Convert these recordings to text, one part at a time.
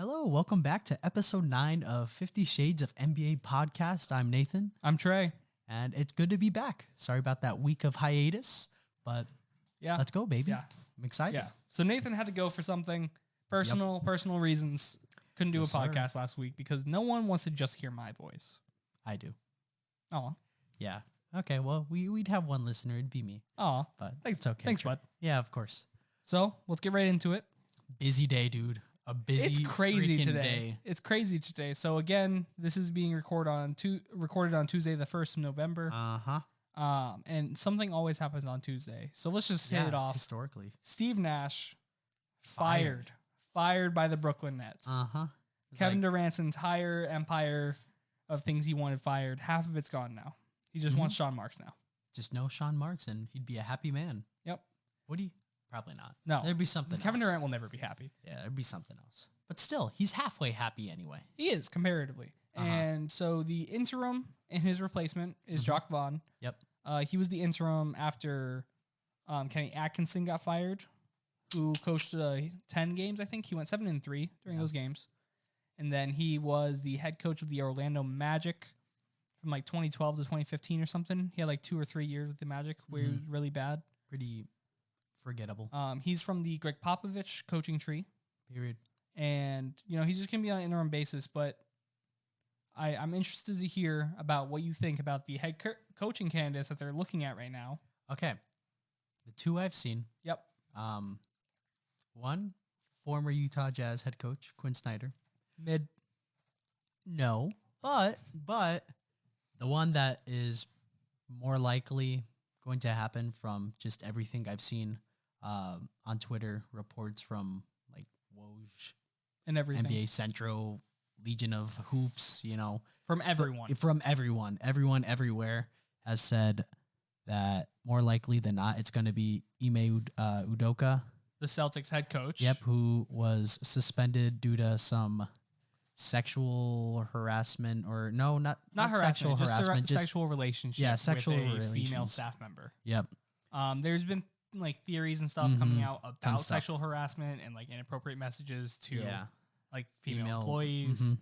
Hello, welcome back to episode 9 of 50 Shades of NBA podcast. I'm Nathan. I'm Trey. And it's good to be back. Sorry about that week of hiatus, but yeah, let's go, baby. Yeah. I'm excited. Yeah. So Nathan had to go for something personal reasons. Couldn't do a podcast last week because no one wants to just hear my voice. I do. Oh. Yeah. Okay, well, we'd have one listener. It'd be me. Oh. But thanks, it's okay. Thanks, bud. Yeah, of course. So let's get right into it. Busy day, dude. It's crazy today. Day. It's crazy today. So again, this is being recorded on Tuesday, the 1st of November. And something always happens on Tuesday. So let's just hit it off. Historically. Steve Nash fired by the Brooklyn Nets. Kevin Durant's entire empire of things he wanted fired, half of it's gone now. He just wants Sean Marks now. Just no Sean Marks and he'd be a happy man. Yep. Would he? Probably not. No. There'd be something Kevin else. Durant will never be happy. Yeah, there'd be something else. But still, he's halfway happy anyway. He is, comparatively. And so the interim in his replacement is Jock Vaughn. Yep. He was the interim after Kenny Atkinson got fired, who coached 10 games, I think. He went 7-3 during those games. And then he was the head coach of the Orlando Magic from like 2012 to 2015 or something. He had like 2 or 3 years with the Magic where he was really bad. Pretty forgettable. He's from the Greg Popovich coaching tree. Period. And, you know, he's just going to be on an interim basis, but I'm interested to hear about what you think about the head coaching candidates that they're looking at right now. Okay. The two I've seen. Yep. One, former Utah Jazz head coach, Quinn Snyder. Mid. No, but the one that is more likely going to happen from just everything I've seen on Twitter, reports from like Woj And everything. NBA Central, Legion of Hoops, you know. From everyone. From everyone. Everyone everywhere has said that more likely than not, it's going to be Ime Udoka. The Celtics head coach. Yep, who was suspended due to some sexual harassment or not sexual harassment, just sexual relationship. Yeah, sexual with a female staff member. Yep. There's been like theories and stuff coming out about sexual harassment and like inappropriate messages to like female employees.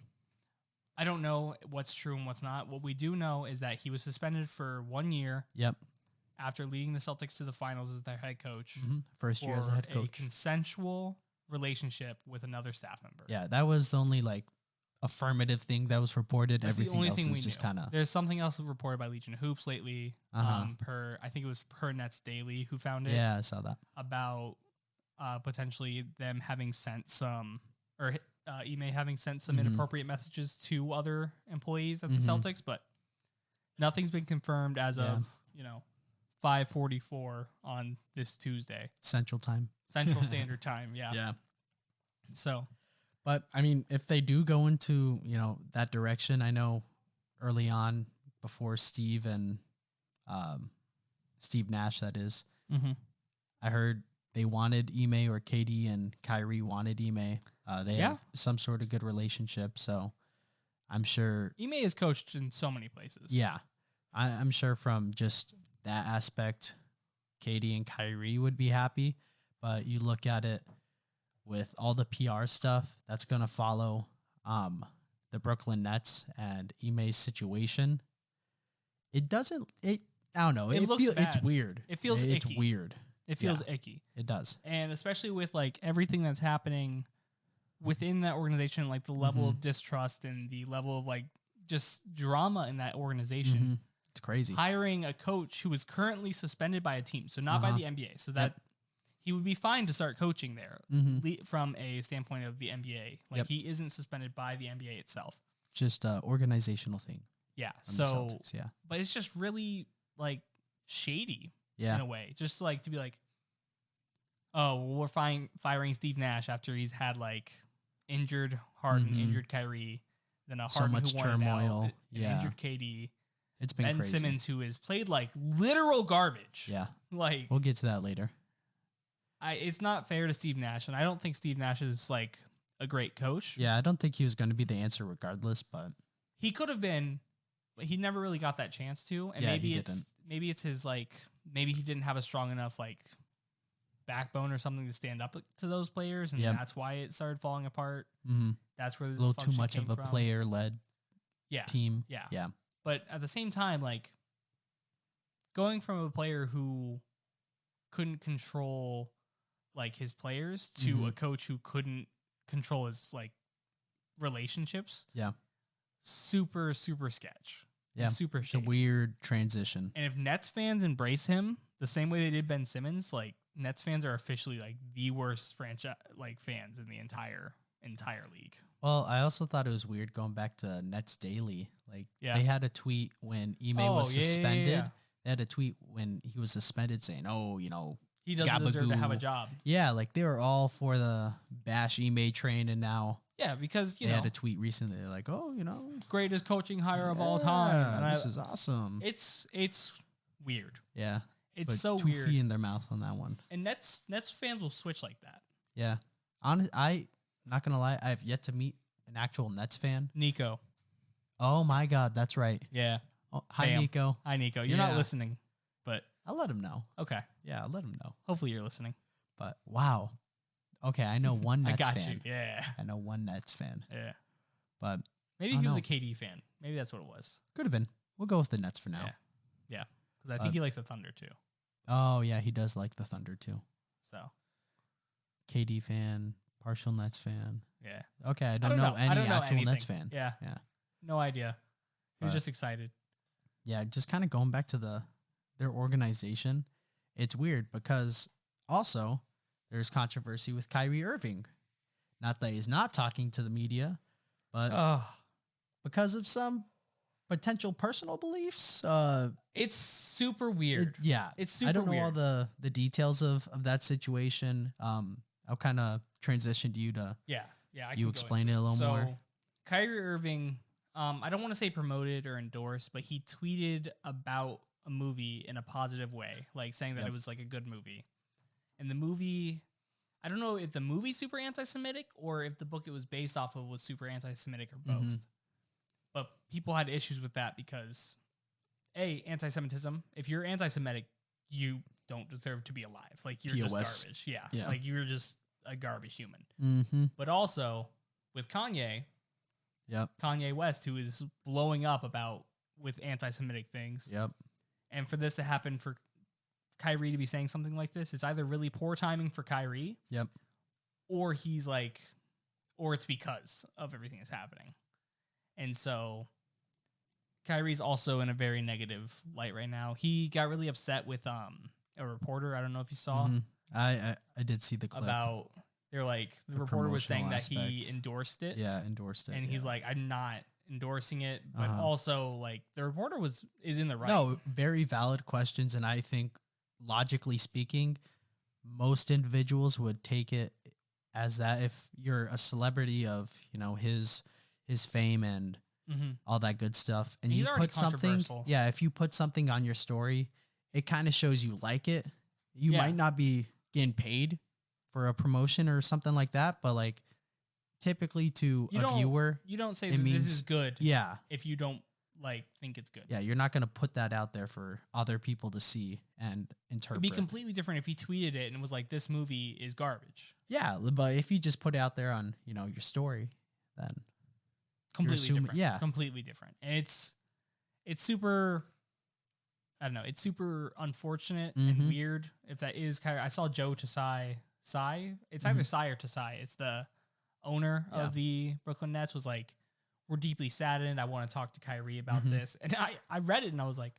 I don't know what's true and what's not. What we do know is that he was suspended for 1 year. Yep. After leading the Celtics to the finals as their head coach. First year as a head coach. A consensual relationship with another staff member. Yeah, that was the only like affirmative thing that was reported. That's Everything the only else thing is we just knew. kind of. There's something else reported by Legion of Hoops lately. I think it was per Nets Daily who found it. Yeah, I saw that. About potentially them having sent some, or Ime having sent some inappropriate messages to other employees at the Celtics, but nothing's been confirmed as of 5:44 on this Tuesday. Central Standard Time. Yeah. Yeah. So. But I mean, if they do go into, that direction, I know early on before Steve and Steve Nash, that is, I heard they wanted Ime, or KD and Kyrie wanted Ime. They have some sort of good relationship. So I'm sure Ime is coached in so many places. Yeah. I'm sure from just that aspect, KD and Kyrie would be happy. But you look at it with all the PR stuff that's going to follow the Brooklyn Nets and Ime's situation, I don't know. It looks bad. It's weird. It feels icky. It's weird. It feels icky. It does. And especially with like everything that's happening within that organization, like the level of distrust and the level of like just drama in that organization. It's crazy. Hiring a coach who is currently suspended by a team, so not by the NBA, so that he would be fine to start coaching there from a standpoint of the NBA. Like he isn't suspended by the NBA itself. Just an organizational thing. Yeah. So, Celtics, but it's just really like shady in a way. Just like to be like, oh, well, we're firing Steve Nash after he's had like injured Harden, injured Kyrie, then a Harden much who wanted turmoil. Out, injured KD. It's been Ben crazy. Simmons, who has played like literal garbage. Yeah. Like we'll get to that later. It's not fair to Steve Nash, and I don't think Steve Nash is like a great coach. Yeah, I don't think he was going to be the answer regardless, but he could have been, but he never really got that chance to. And maybe it's his like maybe he didn't have a strong enough like backbone or something to stand up to those players, and that's why it started falling apart. Mm-hmm. That's where a this little too much came of a from. player-led team. Yeah. But at the same time, like going from a player who couldn't control like his players to a coach who couldn't control his like relationships. Yeah. Super sketch. Yeah. Super it's shady. a weird transition. And if Nets fans embrace him the same way they did Ben Simmons, like Nets fans are officially like the worst franchise like fans in the entire league. Well, I also thought it was weird going back to Nets Daily. Like they had a tweet when Ime was suspended. Yeah. They had a tweet when he was suspended saying, "Oh, you know, he doesn't deserve to have a job." Yeah, like they were all for the bash Ime train, and now because they had a tweet recently. They're like, "Oh, you know, greatest coaching hire of all time." And this is awesome. It's weird. Yeah, it's so two weird. feet in their mouth on that one. And Nets fans will switch like that. Yeah, not gonna lie, I have yet to meet an actual Nets fan. Nico. Oh my God, that's right. Yeah. Oh, hi, Nico. Hi, Nico. You're not listening, but I'll let him know. Okay. Yeah, I'll let him know. Hopefully you're listening. But wow. Okay, I know one Nets fan. I got you. Yeah. I know one Nets fan. Yeah. But maybe he was a KD fan. Maybe that's what it was. Could have been. We'll go with the Nets for now. Yeah. Because I think he likes the Thunder too. Oh yeah, he does like the Thunder too. So KD fan, partial Nets fan. Yeah. Okay, I don't know any actual Nets fan. Yeah. No idea. He was just excited. Yeah, just kind of going back to their organization. It's weird because also there's controversy with Kyrie Irving. Not that he's not talking to the media, but because of some potential personal beliefs. It's super weird. It's super weird. I don't know all the details of that situation. I'll kind of transition to you to you explain it a little more. Kyrie Irving, I don't want to say promoted or endorsed, but he tweeted about a movie in a positive way, like saying that it was like a good movie. And the movie, I don't know if the movie's super anti-Semitic or if the book it was based off of was super anti-Semitic or both. But people had issues with that because anti-Semitism, if you're anti-Semitic, you don't deserve to be alive. Like you're just garbage. Yeah. Like you're just a garbage human. But also with Kanye, Kanye West, who is blowing up with anti-Semitic things. And for this to happen, for Kyrie to be saying something like this, it's either really poor timing for Kyrie. Or he's like, or it's because of everything that's happening. And so Kyrie's also in a very negative light right now. He got really upset with a reporter. I don't know if you saw. I did see the clip. About they're like the reporter was saying that he endorsed it. Yeah, endorsed it. And he's like, I'm not endorsing it, but also like the reporter is in the right. No, very valid questions, and I think logically speaking, most individuals would take it as that if you're a celebrity of, you know, his fame and all that good stuff, and you put something, if you put something on your story, it kind of shows you like it. You might not be getting paid for a promotion or something like that, but like typically to a viewer, you don't say that this is good. If you don't like think it's good. Yeah, you're not going to put that out there for other people to see and interpret. It'd be completely different if he tweeted it and was like, "This movie is garbage." Yeah, but if you just put it out there on, you know, your story, then completely different. Yeah, completely different. And it's super. I don't know. It's super unfortunate and weird. If that is Kyrie, I saw Joe Tsai. It's either Tsai or Tsai. It's the owner of the Brooklyn Nets. Was like, we're deeply saddened. I want to talk to Kyrie about this. And I read it and I was like,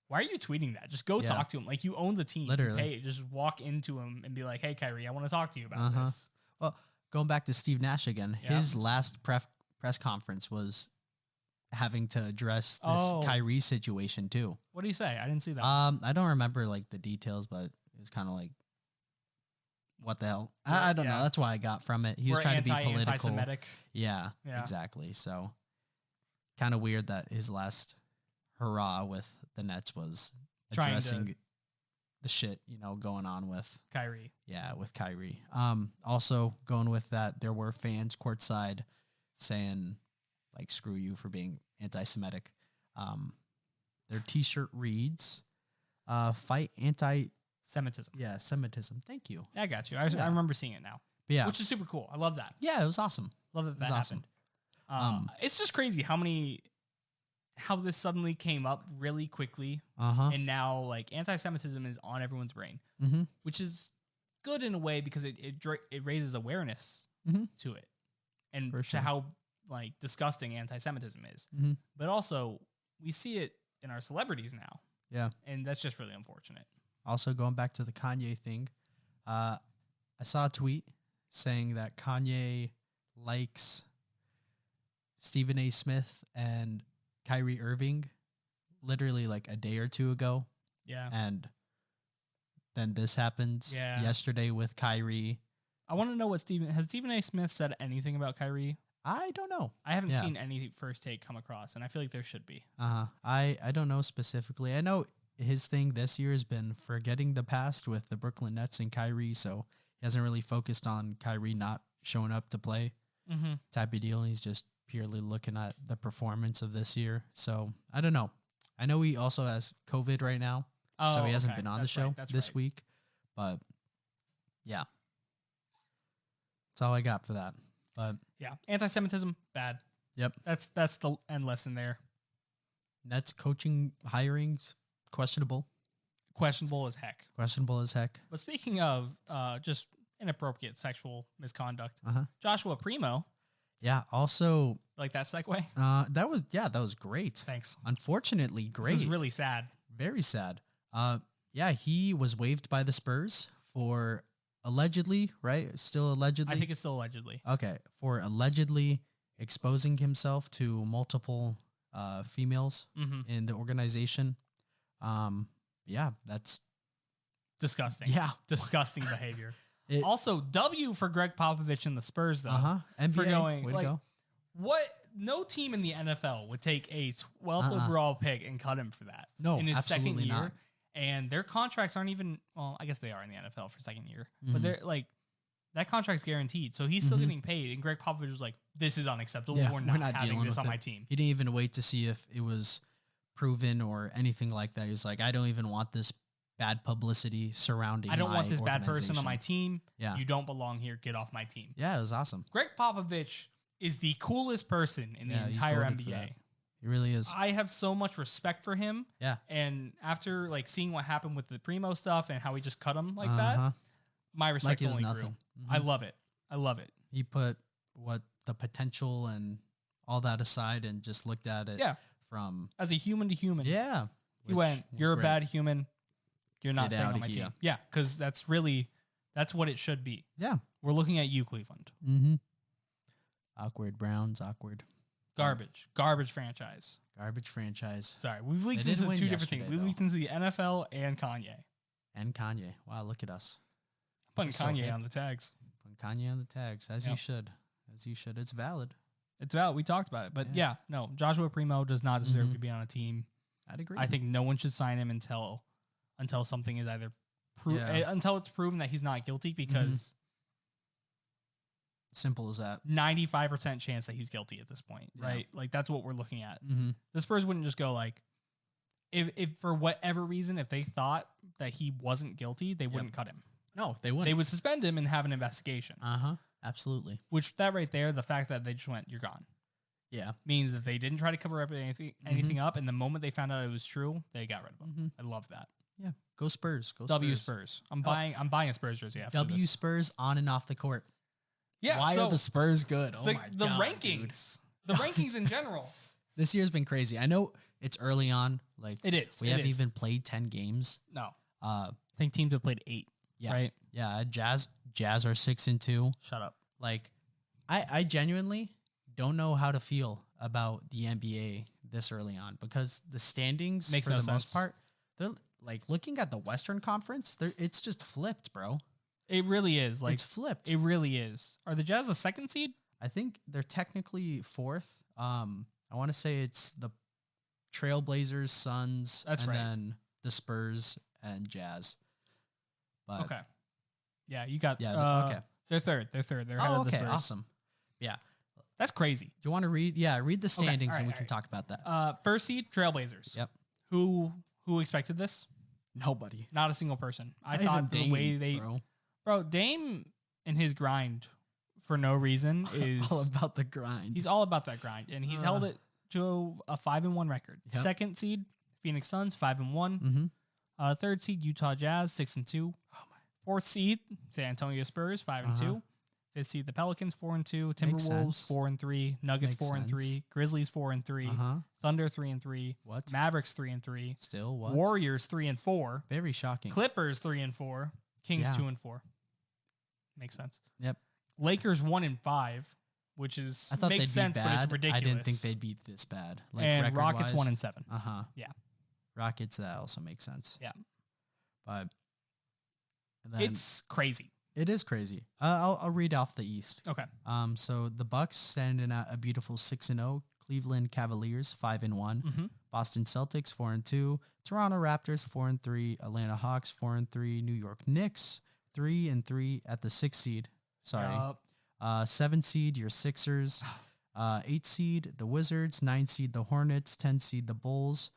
why are you tweeting that? Just go talk to him. Like you own the team. Literally. Hey, just walk into him and be like, hey, Kyrie, I want to talk to you about this. Well, going back to Steve Nash again, his last press conference was having to address this Kyrie situation too. What did he say? I didn't see that. I don't remember like the details, but it was kind of like, what the hell? I don't know. That's why I got from it. He was trying to be political. Anti-Semitic. Yeah, exactly. So kind of weird that his last hurrah with the Nets was addressing the shit, you know, going on with Kyrie. Yeah, with Kyrie. Also going with that, there were fans courtside saying like, screw you for being anti-Semitic. Their t-shirt reads, fight Semitism. Yeah, Semitism. Thank you. I got you. I remember seeing it now. But yeah, which is super cool. I love that. Yeah, it was awesome. Love that that awesome. happened. It's just crazy how this suddenly came up really quickly, and now like anti-Semitism is on everyone's brain, which is good in a way because it raises awareness to it and to how like disgusting anti-Semitism is. But also we see it in our celebrities now. Yeah, and that's just really unfortunate. Also, going back to the Kanye thing, I saw a tweet saying that Kanye likes Stephen A. Smith and Kyrie Irving literally like a day or two ago. Yeah. And then this happens yesterday with Kyrie. I want to know has Stephen A. Smith said anything about Kyrie? I don't know. I haven't seen any first take come across, and I feel like there should be. I don't know specifically. I know his thing this year has been forgetting the past with the Brooklyn Nets and Kyrie, so he hasn't really focused on Kyrie not showing up to play type of deal. He's just purely looking at the performance of this year. So I don't know. I know he also has COVID right now, so he hasn't been on the show this week. But yeah, that's all I got for that. But yeah, anti-Semitism, bad. Yep. That's the end lesson there. Nets coaching hirings, questionable. Questionable as heck. Questionable as heck. But speaking of just inappropriate sexual misconduct, Joshua Primo. Yeah, also like that segue? That was great. Thanks. Unfortunately, great. This is really sad. Very sad. Yeah, he was waived by the Spurs for allegedly, right? Still allegedly? I think it's still allegedly. Okay, for allegedly exposing himself to multiple females in the organization. Yeah, that's disgusting. Yeah. Disgusting behavior. Also, W for Greg Popovich and the Spurs, though. NBA, for going, way like, to go. What? No team in the NFL would take a 12th overall pick and cut him for that. No, in his absolutely second year. not. And their contracts aren't even, well, I guess they are in the NFL for second year. But they're like, that contract's guaranteed. So he's still getting paid. And Greg Popovich was like, this is unacceptable. Yeah, we're not having this on my team. He didn't even wait to see if it was proven or anything like that. He was like, I don't even want this bad publicity surrounding. I don't want this bad person on my team. Yeah. You don't belong here. Get off my team. Yeah, it was awesome. Greg Popovich is the coolest person in the entire NBA. He really is. I have so much respect for him. Yeah. And after like seeing what happened with the Primo stuff and how he just cut him like that, my respect only grew. I love it. I love it. He put the potential and all that aside and just looked at it from as a human to human. Yeah. He went, you're a bad human. You're not staying on my team. Yeah, because that's what it should be. Yeah. We're looking at you, Cleveland. Awkward Browns, awkward. Garbage franchise. Garbage franchise. Sorry, we've leaked into two different things. We've leaked into the NFL and Kanye. Wow, look at us. Putting Kanye on the tags. Putting Kanye on the tags, as you should. As you should. It's valid. It's valid. We talked about it. But no, Joshua Primo does not deserve to be on a team. I'd agree. I think no one should sign him until something is either until it's proven that he's not guilty, because simple as that. 95% chance that he's guilty at this point, right? Like that's what we're looking at. The Spurs wouldn't just go like, if for whatever reason, if they thought that he wasn't guilty, they wouldn't cut him. No, they wouldn't. They would suspend him and have an investigation. Absolutely. Which that right there, the fact that they just went, you're gone. Yeah. Means that they didn't try to cover up anything up, and the moment they found out it was true, they got rid of him. I love that. Yeah. Go Spurs. Go W Spurs. I'm buying a Spurs jersey after W this. Spurs on and off the court. Yeah. Why are the Spurs good? Oh my god. The rankings. Dude. The rankings in general. This year's been crazy. I know it's early on. Like it is. We haven't even played 10 games. No. I think teams have played 8. Yeah. Right? Yeah. Jazz are 6-2. Shut up. Like I genuinely don't know how to feel about the NBA this early on, because the standings makes for no the sense. most part, they're like looking at the Western Conference, it's just flipped, bro. It really is. Like it's flipped. It really is. Are the Jazz a second seed? I think they're technically 4th. I want to say it's the Trailblazers, Suns, then the Spurs and Jazz. But okay. Yeah, you got okay. They're third. They're ahead of the Spurs. Awesome. Yeah. That's crazy. Do you want to read? Yeah, read the standings and we can talk about that. First seed, Trailblazers. Yep. Who expected this? Nobody. Not a single person. I Not thought even the way Dame, they bro. Bro, Dame and his grind for no reason is all about the grind. he's all about that grind, and he's held it to a 5-1 record. Yep. Second seed, Phoenix Suns, 5-1. Mm-hmm. Third seed, Utah Jazz, 6-2. Fourth seed, San Antonio Spurs, 5-2. Fifth seed, the Pelicans, 4-2. Timberwolves, 4-3. Nuggets, 4-3. Grizzlies, 4-3. Thunder, 3-3. What? Mavericks, 3-3. Still what? Warriors, 3-4. Very shocking. Clippers, 3-4. Kings, 2-4. Makes sense. Yep. Lakers, 1-5, which is I thought makes they'd sense, be but bad. it's ridiculous. I didn't think they'd be this bad. Like and Rockets, record-wise. 1-7. Yeah. Rockets, that also makes sense. Yeah. But and then, It's crazy. it is crazy. I'll read off the East. Okay. So the Bucks standing at a beautiful 6-0. Cleveland Cavaliers 5-1. Boston Celtics 4-2. Toronto Raptors 4-3. Atlanta Hawks 4-3. New York Knicks 3-3 at the 6th seed. Sorry. 7 seed your Sixers. 8 seed the Wizards. 9 seed the Hornets. 10 seed the Bulls.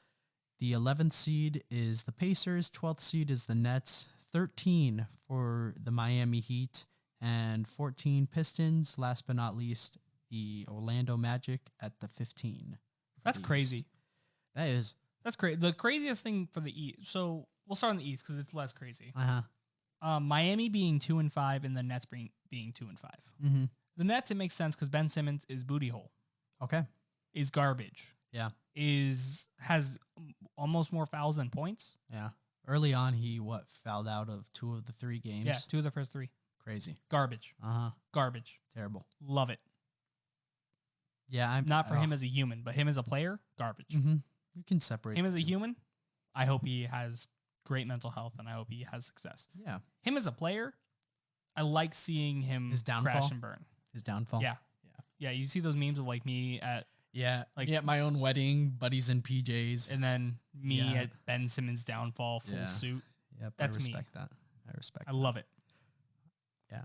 The 11th seed is the Pacers. 12th seed is the Nets. 13 for the Miami Heat. And 14 Pistons. Last but not least, the Orlando Magic at the 15. That's crazy. That is. That's crazy. The craziest thing for the East. So we'll start on the East because it's less crazy. Miami being 2-5 and the Nets being 2-5. The Nets, it makes sense because Ben Simmons is booty hole. Okay. Is garbage. Yeah. Has almost more fouls than points. Yeah. Early on, he fouled out of 2 of the 3 games. Yeah, 2 of the first 3. Crazy. Garbage. Garbage. Terrible. Love it. Yeah, I'm not for him as a human, but him as a player, garbage. You can separate him as a human. I hope he has great mental health, and I hope he has success. Yeah. Him as a player, I like seeing him His downfall? crash and burn. His downfall. Yeah. Yeah. You see those memes of like me at my own wedding, buddies in PJs, and then me at Ben Simmons' downfall, full suit. Yep, That's I respect me. that. I respect. I love it. Yeah.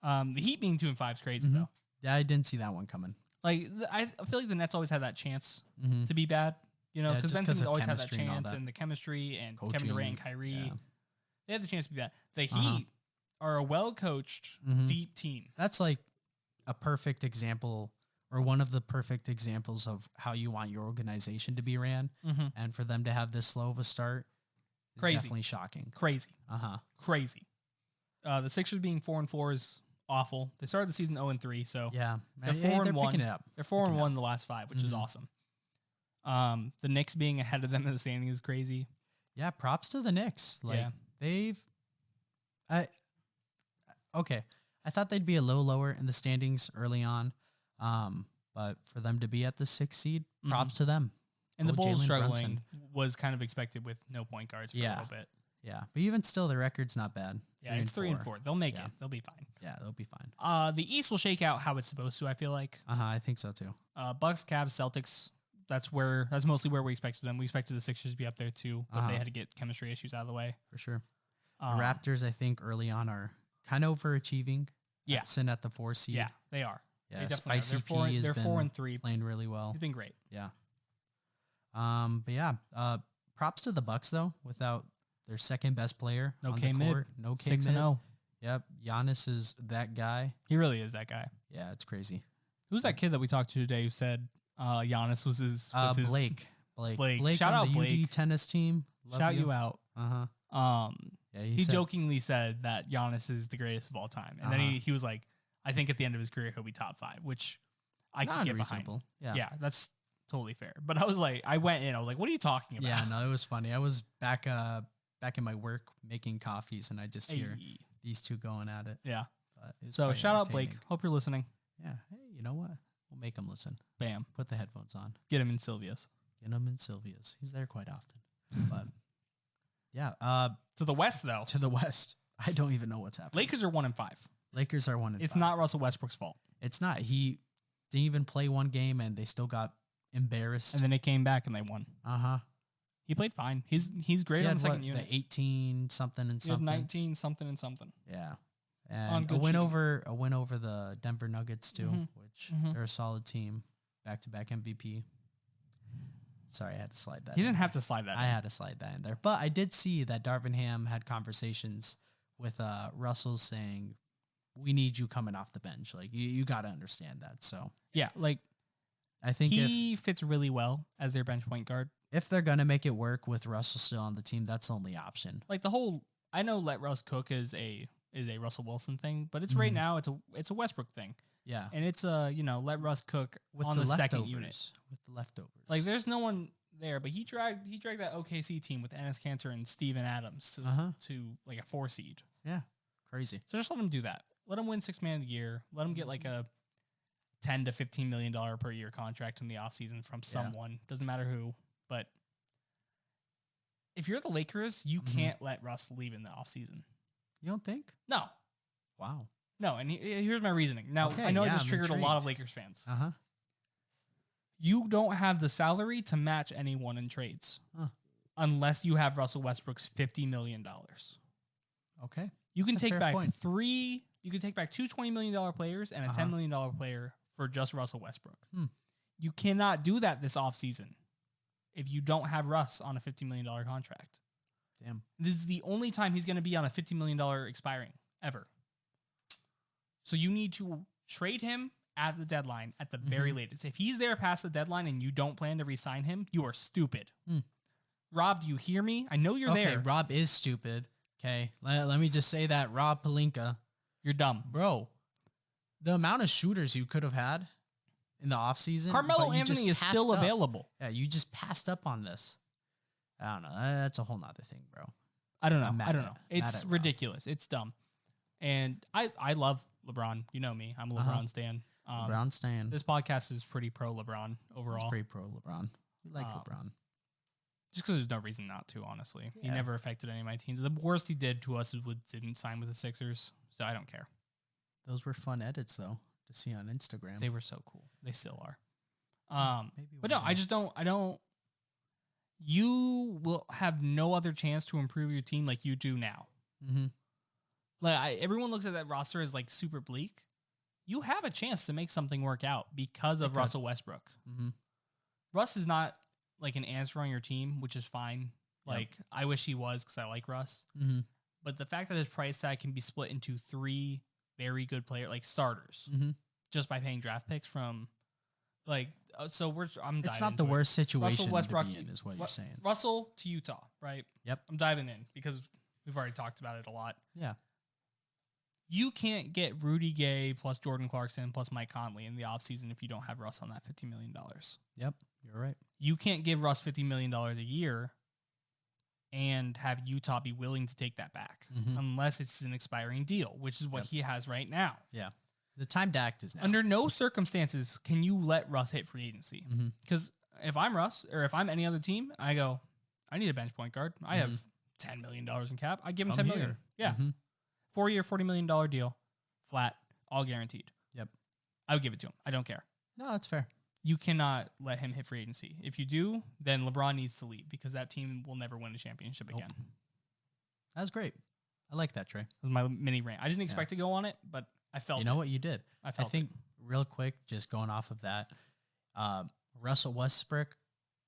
The Heat being 2-5 is crazy though. Yeah, I didn't see that one coming. Like I feel like the Nets always had that chance to be bad, you know, because just Ben 'cause Simmons of always had that chemistry and all chance that. and the chemistry and Coaching, Kevin Durant and Kyrie. yeah. They had the chance to be bad. The Heat are a well-coached, deep team. That's like a perfect example, or one of the perfect examples of how you want your organization to be ran, and for them to have this slow of a start is Crazy. definitely shocking. Crazy. Crazy. The Sixers being 4-4 is awful. They started the season 0-3, so Yeah, they're Hey, 4-1. picking it up. They're 4-1 the last 5, which is awesome. The Knicks being ahead of them in the standing is crazy. Yeah, props to the Knicks. Like I thought they'd be a little lower in the standings early on, but for them to be at the 6th seed, props to them. And the Go Bulls Jalen struggling Brunson. was kind of expected with no point guards for a little bit. Yeah, but even still, the record's not bad. Yeah, it's 3-4. They'll make it. They'll be fine. Yeah, they'll be fine. The East will shake out how it's supposed to, I feel like. I think so too. Bucks, Cavs, Celtics. That's mostly where we expected them. We expected the Sixers to be up there too, but they had to get chemistry issues out of the way. For sure. The Raptors, I think, early on are kind of overachieving. Yeah. Sitting at the 4 seed. Yeah, they are. Yeah, They definitely are. Spicy They're P has they're been 4-3. playing really well. He's been great. Yeah. But yeah, props to the Bucks though. Without their second best player No on K the mid. court, no K mid. 6-0. Yep, Giannis is that guy. He really is that guy. Yeah, it's crazy. Who's that kid that we talked to today who said Giannis was his Blake. Blake. Shout on out the Blake. UD tennis team. Love Shout you out. Yeah, He jokingly said that Giannis is the greatest of all time. And then he was like, I think at the end of his career, he'll be top 5, which I can get behind. Yeah, that's totally fair. But I was like, I went in, I was like, what are you talking about? Yeah, no, it was funny. I was back in my work making coffees, and I just hear these two going at it. Yeah. So shout out Blake. Hope you're listening. Yeah. Hey, you know what? We'll make him listen. Bam. Put the headphones on. Get him in Sylvia's. Get him in Sylvia's. He's there quite often. But yeah. To the West, though. To the West. I don't even know what's happening. Lakers are 1-5. Lakers are 1-5. It's not Russell Westbrook's fault. It's not. He didn't even play one game, and they still got embarrassed. And then they came back and they won. He played fine. He's great on the second unit. The 18 something and something. 19 something and something. Yeah. And a win over the Denver Nuggets too, which they're a solid team, back-to-back MVP. Sorry, I had to slide that. He didn't have to slide that. I had to slide that in there. But I did see that Darvin Ham had conversations with Russell saying, we need you coming off the bench. Like, you got to understand that. So, yeah, like, I think he fits really well as their bench point guard. If they're going to make it work with Russell still on the team, that's the only option. Like, the whole, I know let Russ cook is a Russell Wilson thing, but it's right now, it's a Westbrook thing. Yeah. And it's let Russ cook with on the second unit. With the leftovers. Like, there's no one there, but he dragged that OKC team with Enes Kanter and Steven Adams to like a 4 seed. Yeah. Crazy. So just let him do that. Let him win 6 Man of the Year. Let him get like a $10 to $15 million per year contract in the offseason from someone. Doesn't matter who. But if you're the Lakers, you can't let Russ leave in the offseason. You don't think? No. Wow. No, and here's my reasoning. Now, okay, I know I just I'm triggered intrigued. a lot of Lakers fans. Uh-huh. You don't have the salary to match anyone in trades unless you have Russell Westbrook's $50 million. Okay. You can That's a take fair back point. you can take back 2 $20 million players and a $10 million player for just Russell Westbrook. You cannot do that this offseason if you don't have Russ on a $50 million contract. Damn. This is the only time he's going to be on a $50 million expiring ever. So you need to trade him at the deadline at the very latest. If he's there past the deadline and you don't plan to re-sign him, you are stupid. Rob, do you hear me? I know you're there. Rob is stupid. Okay. Let me just say that. Rob Pelinka. You're dumb. Bro, the amount of shooters you could have had in the offseason. Carmelo Anthony is still available. Yeah, you just passed up on this. I don't know. That's a whole nother thing, bro. I don't know. It's ridiculous. It's dumb. And I love LeBron. You know me. I'm a LeBron stan. LeBron stan. This podcast is pretty pro LeBron overall. It's pretty pro LeBron. We like LeBron. Just because there's no reason not to, honestly. Yeah. He never affected any of my teams. The worst he did to us is didn't sign with the Sixers, so I don't care. Those were fun edits, though, to see on Instagram. They were so cool. They still are. But no, I don't. You will have no other chance to improve your team like you do now. Like everyone looks at that roster as like super bleak. You have a chance to make something work out because of Russell Westbrook. Russ is not like an answer on your team, which is fine. Like I wish he was because I like Russ. But the fact that his price tag can be split into 3 very good players, like starters, just by paying draft picks from, like, so It's not the worst situation to be in, is what you're saying. Russell to Utah, right? Yep. I'm diving in because we've already talked about it a lot. Yeah. You can't get Rudy Gay plus Jordan Clarkson plus Mike Conley in the offseason if you don't have Russ on that $50 million. Yep, you're right. You can't give Russ $50 million a year and have Utah be willing to take that back unless it's an expiring deal, which is what he has right now. Yeah. The time to act is now. Under no circumstances can you let Russ hit free agency. Because if I'm Russ or if I'm any other team, I go, I need a bench point guard. I have $10 million in cap. I give him $10 million. Yeah. 4-year, $40 million deal, flat, all guaranteed. Yep. I would give it to him. I don't care. No, that's fair. You cannot let him hit free agency. If you do, then LeBron needs to leave because that team will never win a championship again. That's great. I like that, Trey. That was my mini rant. I didn't expect to go on it, but I felt it. You know what you did? I think real quick, just going off of that, Russell Westbrook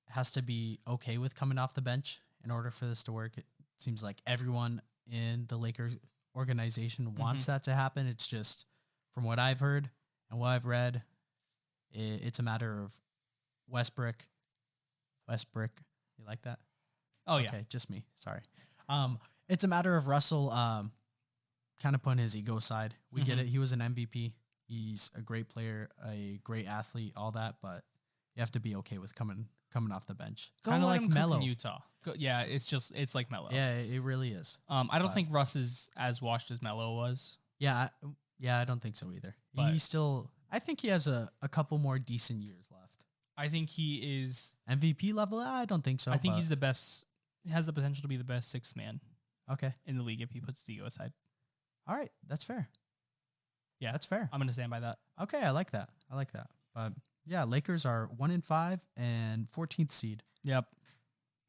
has to be okay with coming off the bench in order for this to work. It seems like everyone in the Lakers organization wants that to happen. It's just, from what I've heard and what I've read, it's a matter of Westbrook. You like that? Oh, yeah. Okay, just me. Sorry. It's a matter of Russell kind of putting his ego aside. We get it. He was an MVP. He's a great player, a great athlete, all that, but you have to be okay with coming off the bench. Kind of like Melo in Utah. It's like Melo. Yeah, it really is. I don't think Russ is as washed as Melo was. Yeah, I don't think so either. I think he has a couple more decent years left. I think he is MVP level. I don't think so. I think he's the best. He has the potential to be the best sixth man. Okay. In the league if he puts the ego aside. All right, that's fair. Yeah, that's fair. I'm going to stand by that. Okay, I like that. But yeah, Lakers are 1-5 and 14th seed. Yep.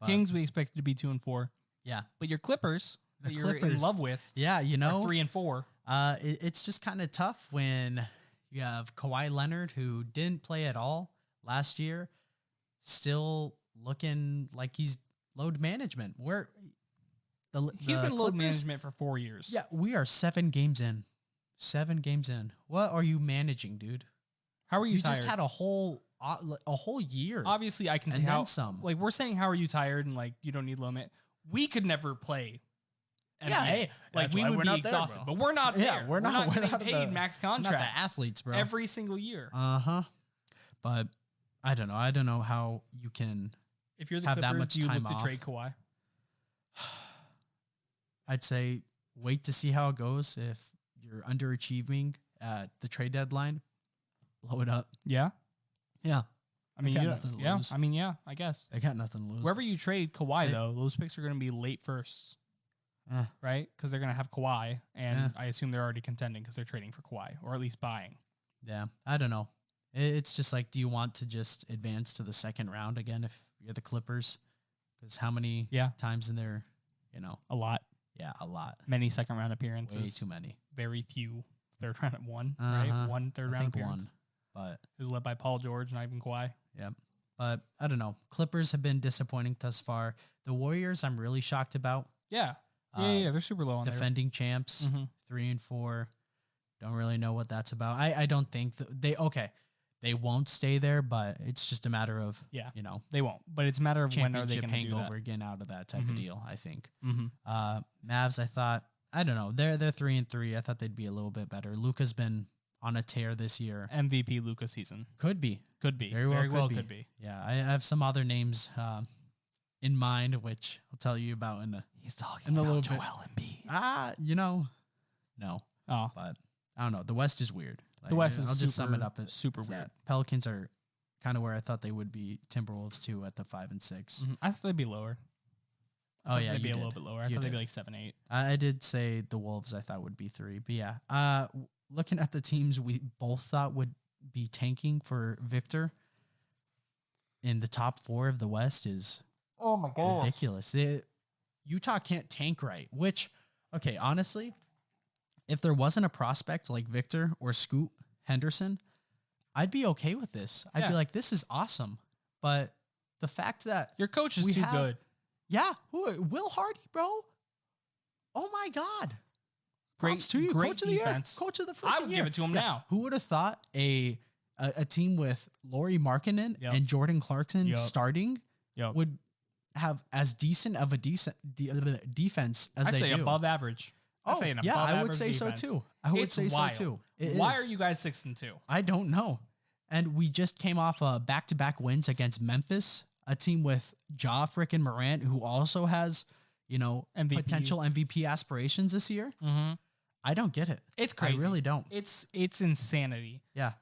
But Kings we expected to be 2-4. Yeah, but your Clippers that you're in love with. Yeah, you know, 3-4. It's just kind of tough when you have Kawhi Leonard, who didn't play at all last year, still looking like he's load management. He's been load management for 4 years. Yeah, we are 7 games in. 7 games in. What are you managing, dude? How are you tired? You just had a whole year. Obviously, I can see and how. Then some. Like, we're saying, how are you tired? And like, you don't need limit. We could never play. NBA. Yeah, hey, like we would be exhausted, but we're not there. Yeah, we're not getting paid max contracts. Not the athletes, bro. Every single year. But I don't know. I don't know how you can. If you're the have Clippers, that much do you time look off. to trade Kawhi? I'd say wait to see how it goes. If you're underachieving at the trade deadline, blow it up. Yeah. Yeah. I mean, nothing to lose. I mean, yeah, I guess. I got nothing to lose. Wherever you trade Kawhi, though, those picks are going to be late firsts. Right? Because they're going to have Kawhi, and I assume they're already contending because they're trading for Kawhi, or at least buying. Yeah, I don't know. It's just like, do you want to just advance to the second round again if you're the Clippers? Because how many times in there, A lot. Yeah, a lot. Many second round appearances. Way too many. Very few third round one, right? One third round appearance. But it was led by Paul George, not even Kawhi. Yep. But I don't know. Clippers have been disappointing thus far. The Warriors, I'm really shocked about. Yeah. They're super low on defending champs, 3-4. Don't really know what that's about. I don't think they won't stay there, but it's just a matter of they won't. But it's a matter of when are they going to do that? Hangover, getting out of that type of deal. I think. Mavs, I don't know. They're 3-3. I thought they'd be a little bit better. Luka's been on a tear this year. MVP Luka season could be very well could be. Yeah, I have some other names in mind, which I'll tell you about in a little bit. Joel Embiid. No. Oh, but I don't know. The West is weird. Like, the West is I'll just sum it up as super weird. Pelicans are kind of where I thought they would be. Timberwolves too at the 5 and 6. I thought they'd be lower. They'd be a little bit lower. I thought they'd be like 7-8. I did say the Wolves I thought would be 3, but yeah. Looking at the teams we both thought would be tanking for Victor in the top 4 of the West is ridiculous. Utah can't tank right, which, okay, honestly, if there wasn't a prospect like Victor or Scoot Henderson, I'd be okay with this. I'd be like, this is awesome. But the fact that your coach is too good. Yeah. Will Hardy, bro. Oh my God. Great to you. Great coach of defense. The year. Coach of the freaking I would give it to him now. Who would have thought a team with Lauri Markkanen and Jordan Clarkson starting would have as decent of a defense as I'd they say do? Above average. I would say so too. Why are you guys 6-2? I don't know. And we just came off back-to-back wins against Memphis, a team with Ja frickin' Morant, who also has, potential MVP aspirations this year. I don't get it. It's crazy. I really don't. It's insanity. Yeah.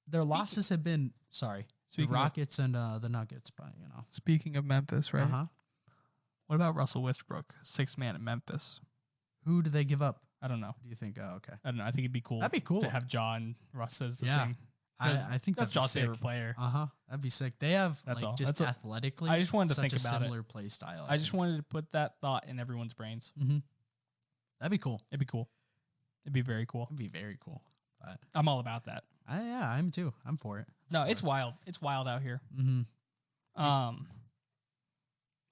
Their losses have been the Rockets and the Nuggets, but Speaking of Memphis, right? What about Russell Westbrook, 6th man at Memphis? Who do they give up? I don't know. Do you think? Oh, okay. I don't know. I think it'd be cool. That'd be cool to have Ja and Russ as the same. I think that's Ja's favorite player. That'd be sick. They have athletically. I just wanted to such think a about similar play style. I just wanted to put that thought in everyone's brains. That'd be cool. It'd be cool. It'd be very cool. It'd be very cool. But I'm all about that. I'm too. I'm for it. No, it's wild. It's wild out here.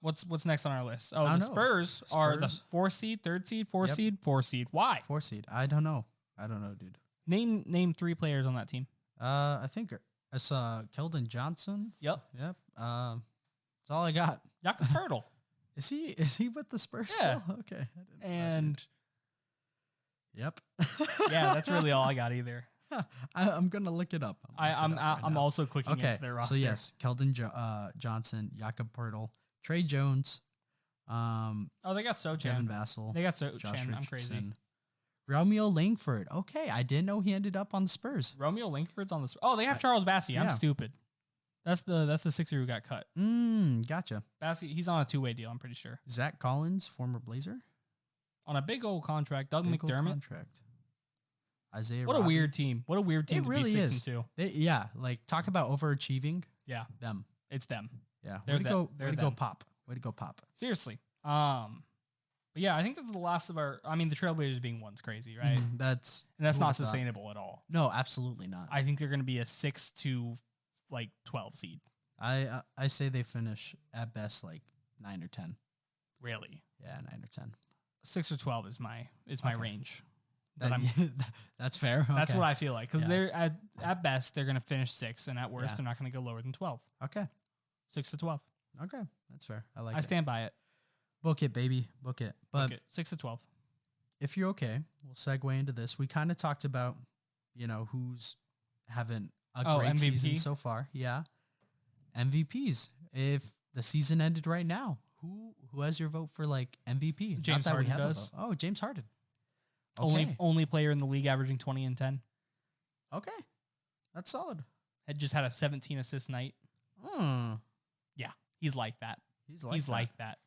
What's next on our list? Oh, the Spurs are the 4th seed, 3rd seed, 4th seed, 4th seed. Why? 4th seed. I don't know, dude. Name 3 players on that team. I think I saw Keldon Johnson. Yep. That's all I got. Jakob Poeltl. Is he with the Spurs? Yeah. Still? Okay. Yep. Yeah, that's really all I got either. I'm gonna look it up. I'm also clicking into their roster. So yes, Keldon Johnson, Jakob Poeltl, Trey Jones. They got Sochan. Kevin Vassell. They got Sochan. I'm crazy. Romeo Langford. Okay, I didn't know he ended up on the Spurs. Romeo Langford's on the Spurs. Oh, they have Charles Bassey. I'm stupid. That's the Sixer who got cut. Gotcha. Bassey, he's on a 2-way deal, I'm pretty sure. Zach Collins, former Blazer. On a big old contract. Doug McDermott. Isaiah What Robbie. A weird team. What a weird team it to really be 6-2. Like talk about overachieving. Yeah. Them. It's them. Yeah. Way to go pop. Seriously. But yeah, I think that's the last of our. I mean, the Trailblazers being one's crazy, right? That's not sustainable at all. No, absolutely not. I think they're going to be a 6 to 12 seed. I say they finish at best like 9 or 10. Really? Yeah, 9 or 10. 6 or 12 is my range. That's fair. That's Okay. what I feel like because Yeah. they're at best they're going to finish 6, and at worst Yeah. they're not going to go lower than 12. Okay. 6 to 12. Okay. That's fair. I like I it. stand by it. Book it, baby. Book it. But Okay, 6 to 12. if you're okay, we'll segue into this. We kind of talked about, who's having a great MVP? season so far. Yeah. MVPs. If the season ended right now, who has your vote for like MVP? James Not that Harden we have does. a vote. Oh, James Harden. Okay. Only player in the league averaging 20 and 10. Okay. That's solid. Had just had a 17 assist night. Hmm. Yeah, he's like that. He's like that.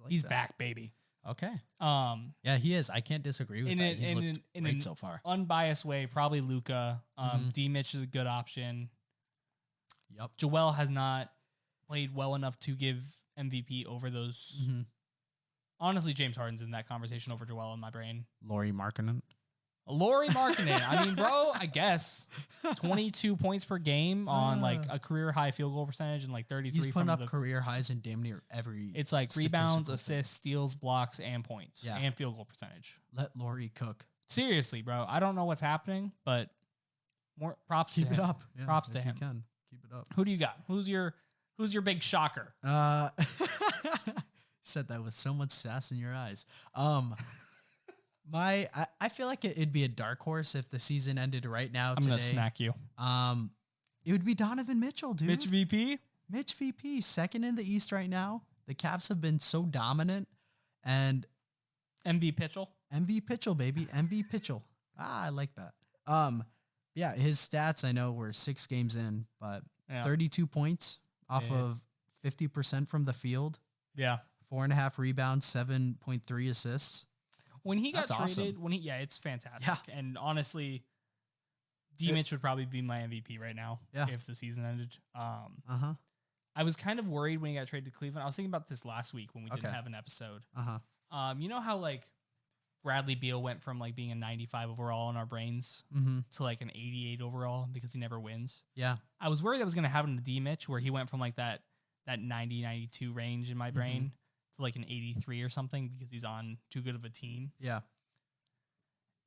He's back, baby. Okay. Um, Yeah, he is. I can't disagree with that. He's looked great so far. Unbiased way, probably Luka. Mhm. D. Mitch is a good option. Yep. Joel has not played well enough to give MVP over those. Mhm. Honestly, James Harden's in that conversation over Joel in my brain. Lauri Markkanen. Lauri Markkanen. I mean, bro, I guess 22 points per game on like a career high field goal percentage and like 33. He's putting up career highs in damn near every. It's like statistical rebounds, thing. assists, steals, blocks, and points, Yeah. and field goal percentage. Let Lauri cook. Seriously, bro. I don't know what's happening, but more props Keep to it him. up. Yeah, Props if to you him. can. Keep it up. Who do you got? Who's your big shocker? Said that with so much sass in your eyes. I feel like it'd be a dark horse if the season ended right now. I'm gonna smack you. It would be Donovan Mitchell, dude. Mitch VP. Mitch VP, second in the East right now. The Cavs have been so dominant, and MV Pitchell. MV Pitchell, baby, MV Pitchell. I like that. Yeah, his stats I know were 6 games in, but 32 points off of 50% from the field. Yeah. 4.5 rebounds, 7.3 assists. When he got That's traded, awesome. yeah, it's fantastic. Yeah. And honestly, D. Mitch would probably be my MVP right now if the season ended. I was kind of worried when he got traded to Cleveland. I was thinking about this last week when we didn't have an episode. You know how like Bradley Beal went from like being a 95 overall in our brains to like an 88 overall because he never wins. Yeah. I was worried that was going to happen to D. Mitch where he went from like that 90, 92 range in my brain to like an 83 or something because he's on too good of a team. Yeah.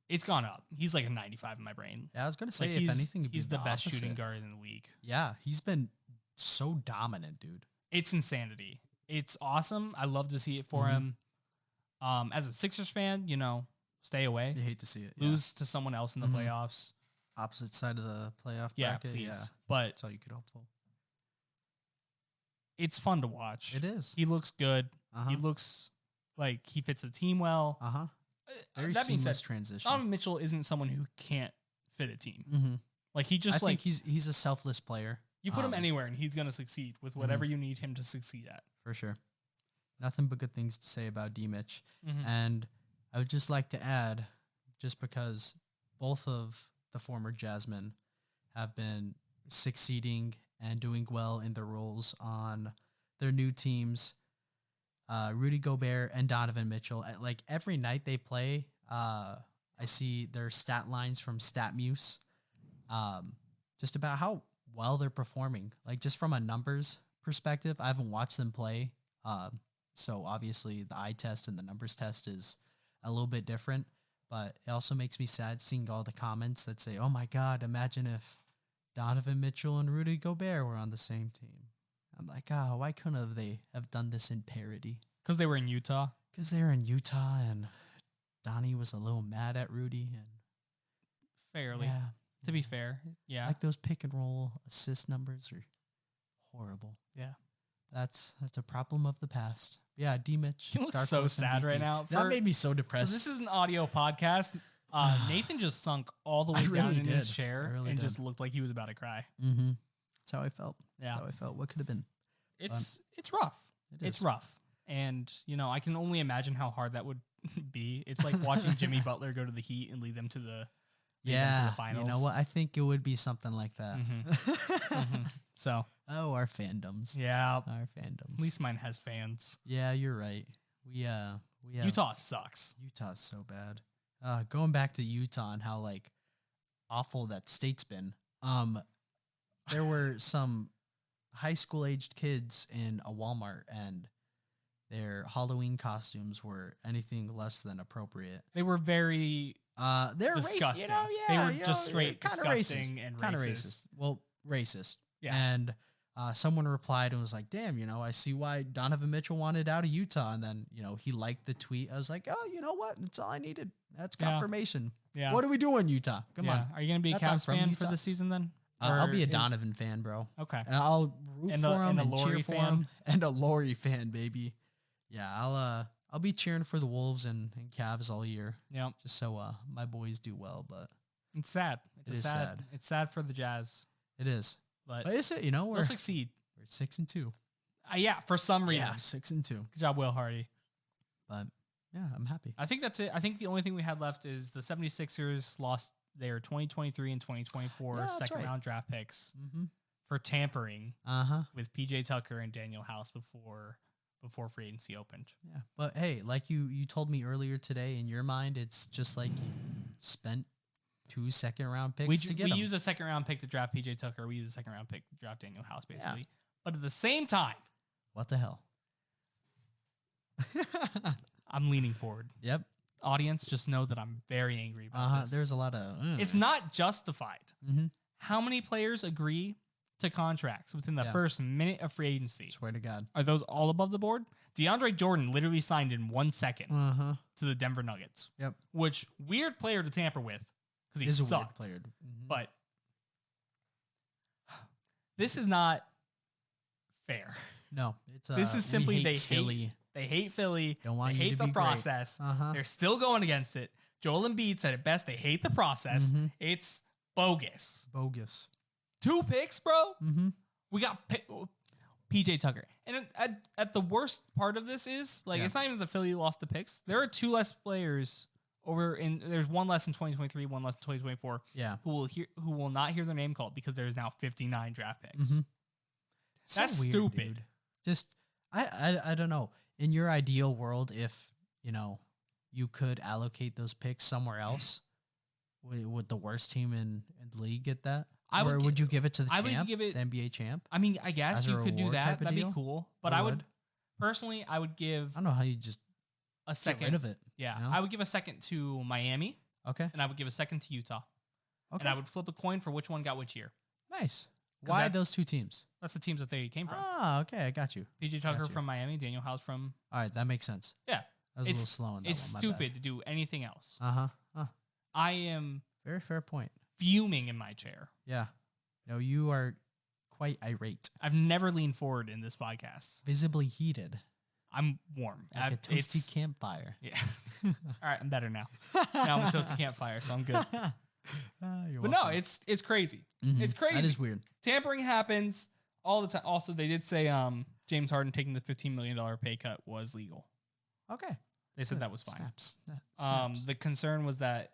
It's gone up. He's like a 95 in my brain. Yeah, I was going to say, Like if anything, he's the best opposite. shooting guard in the league. Yeah, he's been so dominant, dude. It's insanity. It's awesome. I love to see it for him. As a Sixers fan, stay away. You hate to see it. Lose to someone else in the playoffs. Opposite side of the playoff Yeah, bracket. please. Yeah, But that's all you could hope for. it's fun to watch. It is. He looks good. He looks like he fits the team well. Very that being seamless said, transition. Donovan Mitchell isn't someone who can't fit a team. Like he just I think he's a selfless player. you put him anywhere and he's gonna succeed with whatever you need him to succeed at. For sure. Nothing but good things to say about D. Mitch. And I would just like to add, just because both of the former Jasmine have been succeeding and doing well in their roles on their new teams, Rudy Gobert and Donovan Mitchell, like every night they play, I see their stat lines from StatMuse, just about how well they're performing. Like just from a numbers perspective, I haven't watched them play. So obviously the eye test and the numbers test is a little bit different, but it also makes me sad seeing all the comments that say, oh my God, imagine if Donovan Mitchell and Rudy Gobert were on the same team. I'm like, why couldn't they have done this in parody? Because they were in Utah. Because they were in Utah and Donnie was a little mad at Rudy. And Fairly. Yeah. To be fair. Yeah. Like those pick and roll assist numbers are horrible. Yeah. That's a problem of the past. Yeah, D. Mitch. You look so sad MVP. Right now. That made me so depressed. So this is an audio podcast. Nathan just sunk all the way down in his chair and just looked like he was about to cry. That's how I felt. Yeah. That's how I felt. What could have been? It's rough. It's rough. And, I can only imagine how hard that would be. It's like watching Jimmy Butler go to the Heat and lead them to the finals. You know what? I think it would be something like that. So. Oh, our fandoms. Yeah. Our fandoms. At least mine has fans. Yeah, you're right. We have Utah sucks. Utah's so bad. Going back to Utah and how like awful that state's been. There were some high school aged kids in a Walmart and their Halloween costumes were anything less than appropriate. They were very they're disgusting. racist, They were just straight kind of disgusting racist, and kind of racist. racist. Well, racist. Yeah. And someone replied and was like, "Damn, I see why Donovan Mitchell wanted out of Utah." And then he liked the tweet. I was like, "Oh, you know what? That's all I needed. That's confirmation." Yeah. What are we doing, Utah? Come on. Are you gonna be a Not that Cavs from fan Utah. for this season then? I'll be a Donovan fan, bro. Okay. And I'll root And for a him and Lauri cheer for fan? him. And a Lauri fan, baby. Yeah, I'll be cheering for the Wolves and Cavs all year. Yeah. Just so my boys do well, but It's sad. It is sad. It's sad for the Jazz, it is. but But is it? they'll We're succeed. 6-2. Yeah, for some reason. Yeah, 6-2. Good job, Will Hardy. But yeah, I'm happy. I think that's it. I think the only thing we had left is the 76ers lost their 2023 and 2024 Yeah, that's second right. round draft picks Mm-hmm. for tampering with PJ Tucker and Daniel House before free agency opened. Yeah, but hey, like you told me earlier today, in your mind, it's just like you spent 2 second round picks to get we them. use a second round pick to draft PJ Tucker. We use a second round pick to draft Daniel House, basically. But at the same time, What the hell? I'm leaning forward. Yep. Audience, just know that I'm very angry about this. There's a lot of. It's not justified. Mm-hmm. How many players agree to contracts within the Yeah. first minute of free agency? Swear to God. Are those all above the board? DeAndre Jordan literally signed in 1 second to the Denver Nuggets. Yep. Which weird player to tamper with because he Is a sucked. weird player. Mhm. But this is not fair. No, it's This is simply we hate they Philly. hate Philly. Don't want They you hate to the be great. process. Uh-huh. They're still going against it. Joel Embiid said it best. They hate the process. Mhm. It's bogus. Bogus. 2 picks, bro. Mm-hmm. We got PJ Tucker. And at the worst part of this is, like, it's not even the Philly lost the picks. There are 2 less players there's 1 less in 2023, 1 less in 2024. Yeah. Who will not hear their name called because there's now 59 draft picks. Mm-hmm. That's stupid. Dude. Just I don't know. In your ideal world, if you could allocate those picks somewhere else, would the worst team in the league get that? Or would you give it to the champ, would give it, the NBA champ? I mean, I guess As a you could do reward that. type of That'd deal? be cool. But You I would would? personally, I would give I don't know how you just a get second. rid of it. Yeah, you know? I would give a second to Miami, Okay. and I would give a second to Utah, Okay. and I would flip a coin for which one got which year. Nice. 'Cause Why that- those 2 teams? That's the teams that they came from. Ah, okay, I got you. PJ Tucker Gotcha. from Miami, Daniel House from All right, that makes sense. yeah. I was a little slow on that It's one. stupid to do anything else. Uh-huh. I am Very fair point. fuming in my chair. Yeah. No, you are quite irate. I've never leaned forward in this podcast. Visibly heated. I'm warm. Like a toasty campfire. Yeah. All right, I'm better now. Now I'm a toasty campfire, so I'm good. You're But no, welcome. it's crazy. Mhm. It's crazy. That is weird. Tampering happens all the time. Also, they did say James Harden taking the $15 million pay cut was legal. Okay. They said that was fine. Snaps. Snaps. The concern was that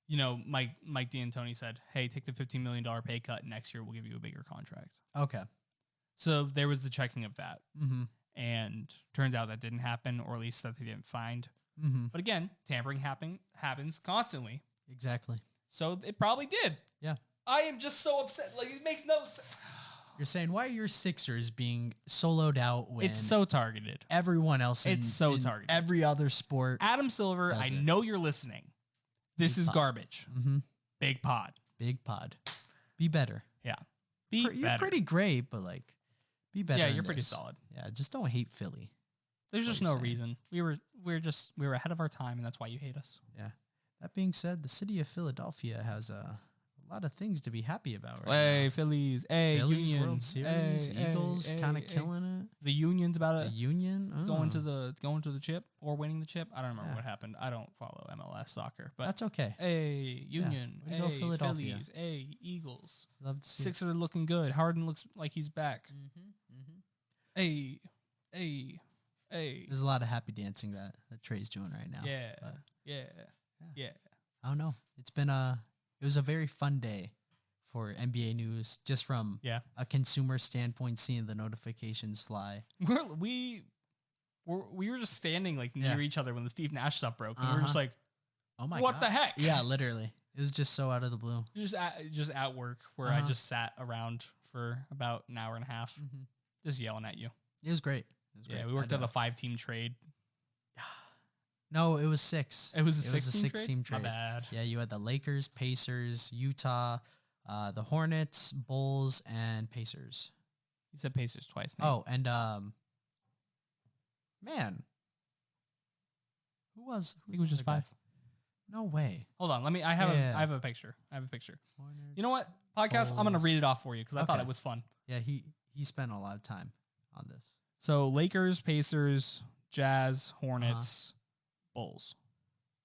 Mike D'Antoni said, "Hey, take the $15 million pay cut. Next year, we'll give you a bigger contract." Okay. So there was the checking of that. Mm-hmm. And turns out that didn't happen, or at least that they didn't find. Mm-hmm. But again, tampering happens constantly. Exactly. So it probably did. Yeah. I am just so upset. Like, it makes no sense. You're saying, why are your Sixers being soloed out when It's so targeted. everyone else It's so in targeted. every other sport? Adam Silver, Does I it. know you're listening. This Big is pod. garbage. Mm-hmm. Big pod. Big pod. Be better. Yeah. Be You're better. pretty great, but like, be better. Yeah, in you're pretty this. solid. Yeah, just don't hate Philly. There's what just you're no saying. reason. We were ahead of our time, and that's why you hate us. Yeah. That being said, the city of Philadelphia has a lot of things to be happy about right Hey, now. Phillies. Hey, Phillies Union. World Series, Hey, Eagles hey, kind of hey, killing it. The Union's about The to Union going to the chip or winning the chip. I don't remember Yeah. what happened. I don't follow MLS soccer, but That's okay. hey, Union. Way to go, Hey, Philadelphia. Phillies. Hey, Eagles. Love to see. Sixers are looking good. Harden looks like he's back. Mm-hmm. Hey. There's a lot of happy dancing that Trey's doing right now. Yeah. but Yeah. I don't know. It was a very fun day for NBA news, just from Yeah. a consumer standpoint, seeing the notifications fly. We were just standing like near Yeah. each other when the Steve Nash stuff broke, and we were just like, Oh my "What God. the heck?" Yeah, literally. It was just so out of the blue. Just at work where I just sat around for about an hour and a half, just yelling at you. It was great. It was great. Yeah, we worked out a 5-team trade. No, it was 6. It was a 6-team trade. My bad. Yeah, you had the Lakers, Pacers, Utah, the Hornets, Bulls, and Pacers. You said Pacers twice. Nate. Oh, and man, who was? I think it was just 5. No way. Hold on, I have a picture. Hornets, You know what? Podcast. I'm gonna read it off for you because I thought it was fun. Yeah, he spent a lot of time on this. So Lakers, Pacers, Jazz, Hornets, Bulls.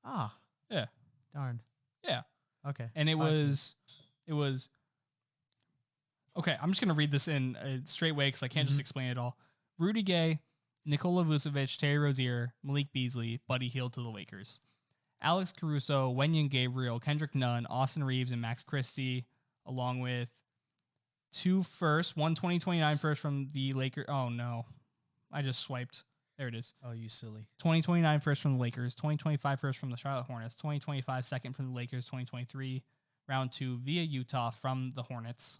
Ah. Yeah. Darn. Yeah. Okay. And it was. Okay, I'm just gonna read this in a straight way because I can't just explain it all. Rudy Gay, Nikola Vucevic, Terry Rozier, Malik Beasley, Buddy Hield to the Lakers. Alex Caruso, Wenyen Gabriel, Kendrick Nunn, Austin Reeves, and Max Christie, along with 2 firsts, 1 2029 first from the Lakers. Oh no, I just swiped. There it is. Oh, you silly. 2029 first from the Lakers, 2025 first from the Charlotte Hornets, 2025 second from the Lakers, 2023 round 2 via Utah from the Hornets.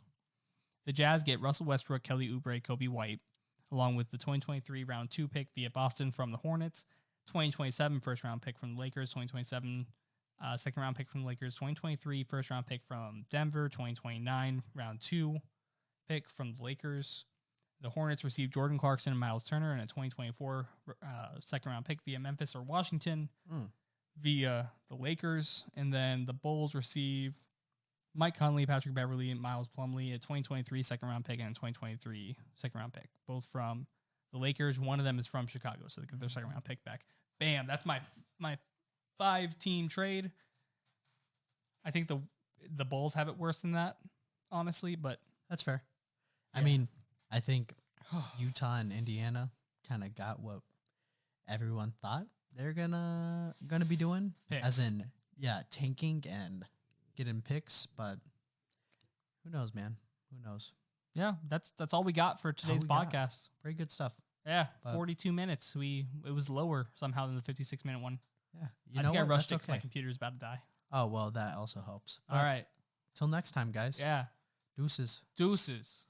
The Jazz get Russell Westbrook, Kelly Oubre, Kobe White, along with the 2023 round 2 pick via Boston from the Hornets, 2027 first round pick from the Lakers, 2027 second round pick from the Lakers, 2023 first round pick from Denver, 2029 round 2 pick from the Lakers. The Hornets received Jordan Clarkson and Miles Turner and a 2024 second round pick via Memphis or Washington via the Lakers. And then the Bulls receive Mike Conley, Patrick Beverley, and Miles Plumlee, a 2023 second round pick and a 2023 second round pick, both from the Lakers. One of them is from Chicago, so they get their second round pick back. Bam, that's my 5-team trade. I think the Bulls have it worse than that, honestly, but that's fair. Yeah. I mean, I think Utah and Indiana kind of got what everyone thought they're gonna be doing, picks. As in, tanking and getting picks. But who knows, man? Who knows? Yeah, that's all we got for today's podcast. Pretty good stuff. Yeah, 42 minutes. It was lower somehow than the 56-minute one. Yeah, I think I rushed it because my computer's about to die. Oh well, that also helps. All right. Till next time, guys. Yeah. Deuces. Deuces.